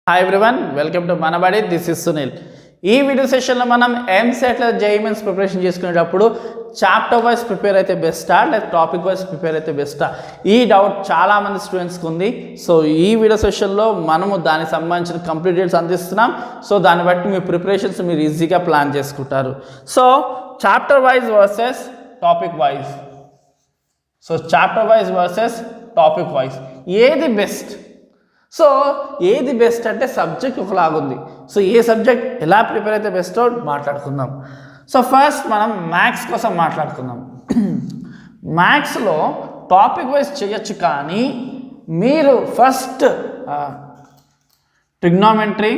Hi everyone, welcome to Manabadi. This is Sunil. ఈ video సెషన్లో మనం ఎంసెట్ జేఈఈ మెయిన్స్ ప్రిపరేషన్ చేసుకునేటప్పుడు చాప్టర్ వైజ్ ప్రిపేర్ అయితే బెస్టా లేదా టాపిక్ వైజ్ ప్రిపేర్ అయితే బెస్టా, ఈ డౌట్ చాలామంది స్టూడెంట్స్కి ఉంది. సో ఈ వీడియో సెషన్లో మనము దానికి సంబంధించిన కంప్లీట్ డీటెయిల్స్ అందిస్తున్నాం. సో దాన్ని బట్టి మీ ప్రిపరేషన్స్ మీరు ఈజీగా ప్లాన్ చేసుకుంటారు. So chapter wise versus topic wise. So chapter wise versus topic wise ఏది బెస్ట్? సో ఏది బెస్ట్ అంటే సబ్జెక్ట్ ఒకలాగుంది. సో ఏ సబ్జెక్ట్ ఎలా ప్రిపేర్ అయితే బెస్టో మాట్లాడుకుందాం. సో ఫస్ట్ మనం మ్యాథ్స్ కోసం మాట్లాడుకుందాం. మ్యాథ్స్లో టాపిక్ వైజ్ చేయొచ్చు, కానీ మీరు first trigonometry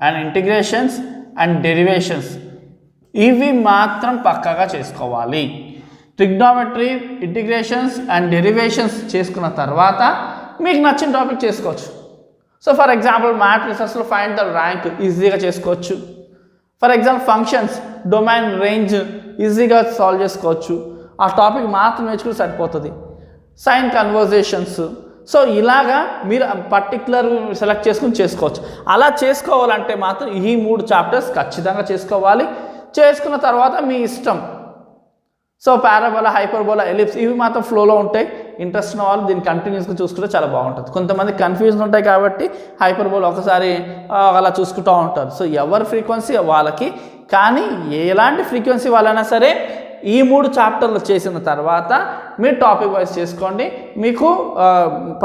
and integrations and derivations ఇవి మాత్రం పక్కాగా చేసుకోవాలి. ట్రిగ్నోమెట్రీ, ఇంటిగ్రేషన్స్ అండ్ డెరివేషన్స్ చేసుకున్న తర్వాత మీకు నచ్చిన టాపిక్ చేసుకోవచ్చు. సో ఫర్ ఎగ్జాంపుల్ మ్యాట్రిసెస్లో ఫైండ్ ద ర్యాంక్ ఈజీగా చేసుకోవచ్చు. For example functions, domain, range ఈజీగా సాల్వ్ చేసుకోవచ్చు. ఆ టాపిక్ మాత్రం నేర్చుకుని సరిపోతుంది. సైన్ కన్వర్జేషన్స్, సో ఇలాగా మీరు పర్టికులర్ సెలెక్ట్ చేసుకుని చేసుకోవచ్చు. అలా చేసుకోవాలంటే మాత్రం ఈ 3 చాప్టర్స్ ఖచ్చితంగా చేసుకోవాలి. చేసుకున్న తర్వాత మీ ఇష్టం. సో పారాబోలా, హైపర్బోలా, ఎలిప్స్ ఇవి మాత్రం ఫ్లోలో ఉంటాయి. ఇంట్రెస్ట్ ఉన్న వాళ్ళు దీన్ని కంటిన్యూస్గా చూసుకుంటే చాలా బాగుంటుంది. కొంతమంది కన్ఫ్యూజన్ ఉంటాయి కాబట్టి హైపర్బోలా ఒకసారి అలా చూసుకుంటూ ఉంటారు. సో ఎవరి ఫ్రీక్వెన్సీ వాళ్ళకి, కానీ ఎలాంటి ఫ్రీక్వెన్సీ వాళ్ళైనా సరే ఈ 3 చాప్టర్లు చేసిన తర్వాత మీరు టాపిక్ వైజ్ చేసుకోండి. మీకు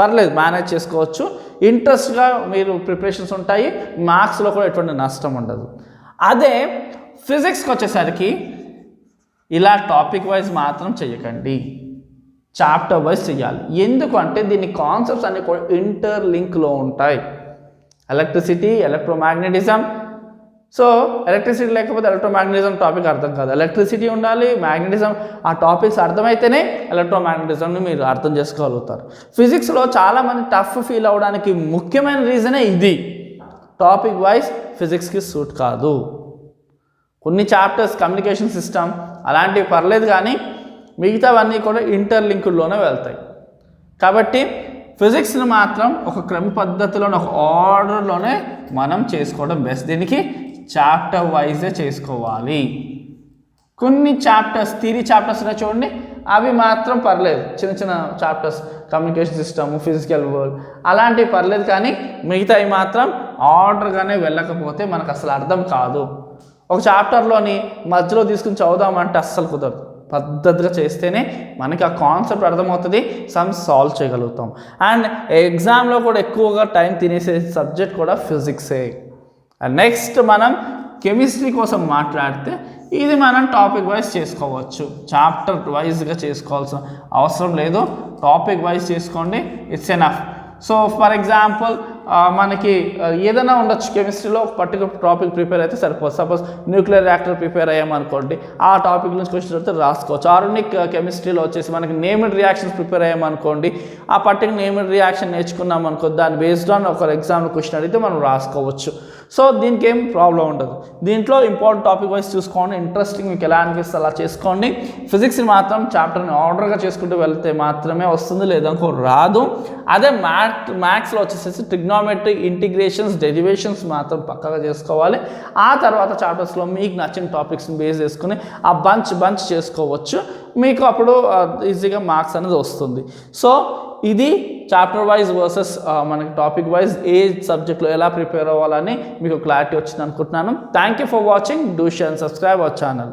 పర్లేదు, మేనేజ్ చేసుకోవచ్చు. ఇంట్రెస్ట్గా మీరు ప్రిపరేషన్స్ ఉంటాయి. మార్క్స్లో కూడా ఎటువంటి నష్టం ఉండదు. అదే ఫిజిక్స్కి వచ్చేసరికి ఇలా టాపిక్ వైజ్ మాత్రం చేయకండి, చాప్టర్ వైజ్ చేయాలి. ఎందుకంటే దీని కాన్సెప్ట్స్ అన్నీ కూడా ఇంటర్లింక్లో ఉంటాయి. Electricity, electromagnetism. సో ఎలక్ట్రిసిటీ లేకపోతే ఎలక్ట్రోమాగ్నెటిజం టాపిక్ అర్థం కాదు. ఎలక్ట్రిసిటీ ఉండాలి, మ్యాగ్నెటిజం, ఆ టాపిక్స్ అర్థమైతేనే ఎలక్ట్రోమాగ్నెటిజంని మీరు అర్థం చేసుకోగలుగుతారు. ఫిజిక్స్లో చాలామంది టఫ్ ఫీల్ అవ్వడానికి ముఖ్యమైన రీజనే ఇది. టాపిక్ వైజ్ ఫిజిక్స్కి సూట్ కాదు. కొన్ని చాప్టర్స్ కమ్యూనికేషన్ సిస్టమ్ అలాంటివి పర్లేదు, కానీ మిగతావన్నీ కూడా ఇంటర్లింకుల్లోనే వెళ్తాయి. కాబట్టి ఫిజిక్స్ని మాత్రం ఒక క్రమ పద్ధతిలోనే, ఒక ఆర్డర్లోనే మనం చేసుకోవడం బెస్ట్. దీనికి చాప్టర్ వైజే చేసుకోవాలి. కొన్ని చాప్టర్స్, థియరీ చాప్టర్స్ ఉన్నాయి చూడండి, అవి మాత్రం పర్లేదు. చిన్న చిన్న chapters, communication system, physical world అలాంటివి పర్లేదు, కానీ మిగతావి మాత్రం ఆర్డర్గానే వెళ్ళకపోతే మనకు అసలు అర్థం కాదు. ఒక చాప్టర్లోని మధ్యలో తీసుకుని చదువుదామంటే అస్సలు కుదరదు. పద్ధతిగా చేస్తేనే మనకి ఆ కాన్సెప్ట్ అర్థమవుతుంది, సమ్స్ సాల్వ్ చేయగలుగుతాం. అండ్ ఎగ్జామ్లో కూడా ఎక్కువగా టైం తినేసే సబ్జెక్ట్ కూడా ఫిజిక్సే. అండ్ నెక్స్ట్ మనం కెమిస్ట్రీ కోసం మాట్లాడితే ఇది మనం టాపిక్ వైజ్ చేసుకోవచ్చు. చాప్టర్ వైజ్గా చేసుకోవాల్సిన అవసరం లేదు, టాపిక్ వైజ్ చేసుకోండి, it's enough. So for example మనకి ఏదైనా ఉండొచ్చు, కెమిస్ట్రీలో ఒక పర్టికులర్ టాపిక్ ప్రిపేర్ అయితే సరిపోదు. సపోజ్ న్యూక్లియర్ రియాక్టర్ ప్రిపేర్ అయ్యామనుకోండి, ఆ టాపిక్ నుంచి క్వశ్చన్ అయితే రాసుకోవచ్చు. ఆర్గానిక్ కెమిస్ట్రీలో వచ్చేసి మనకి నేమ్డ్ రియాక్షన్స్ ప్రిపేర్ అయ్యామనుకోండి, ఆ పర్టికులర్ నేమ్డ్ రియాక్షన్ నేర్చుకున్నాం అనుకోండి, దాని బేస్డ్ ఆన్ ఒక ఎగ్జామ్లో క్వశ్చన్ అడిగితే మనం రాసుకోవచ్చు. సో దీనికి ఏం ప్రాబ్లం ఉండదు. దీంట్లో ఇంపార్టెంట్ టాపిక్ వైజ్ చూసుకోండి, ఇంట్రెస్టింగ్ మీకు ఎలా అనిపిస్తే అలా చేసుకోండి. ఫిజిక్స్ని మాత్రం చాప్టర్ని ఆర్డర్గా చేసుకుంటూ వెళ్తే మాత్రమే వస్తుంది, లేదనుకో రాదు. అదే మ్యాథ్స్లో వచ్చేసేసి ట్రిగ్నోమెట్రీ, ఇంటిగ్రేషన్స్, డెరివేషన్స్ మాత్రం పక్కగా చేసుకోవాలి. ఆ తర్వాత చాప్టర్స్లో మీకు నచ్చిన టాపిక్స్ని బేస్ చేసుకుని ఆ బంచ్ చేసుకోవచ్చు. మీకు అప్పుడు ఈజీగా మార్క్స్ అనేది వస్తుంది. సో ఇది చాప్టర్ వైజ్ వర్సెస్ మనకి టాపిక్ వైజ్ ఏ సబ్జెక్ట్లో ఎలా ప్రిపేర్ అవ్వాలని మీకు క్లారిటీ వచ్చింది అనుకుంటున్నాను. Thank you for watching. Do share and subscribe our channel.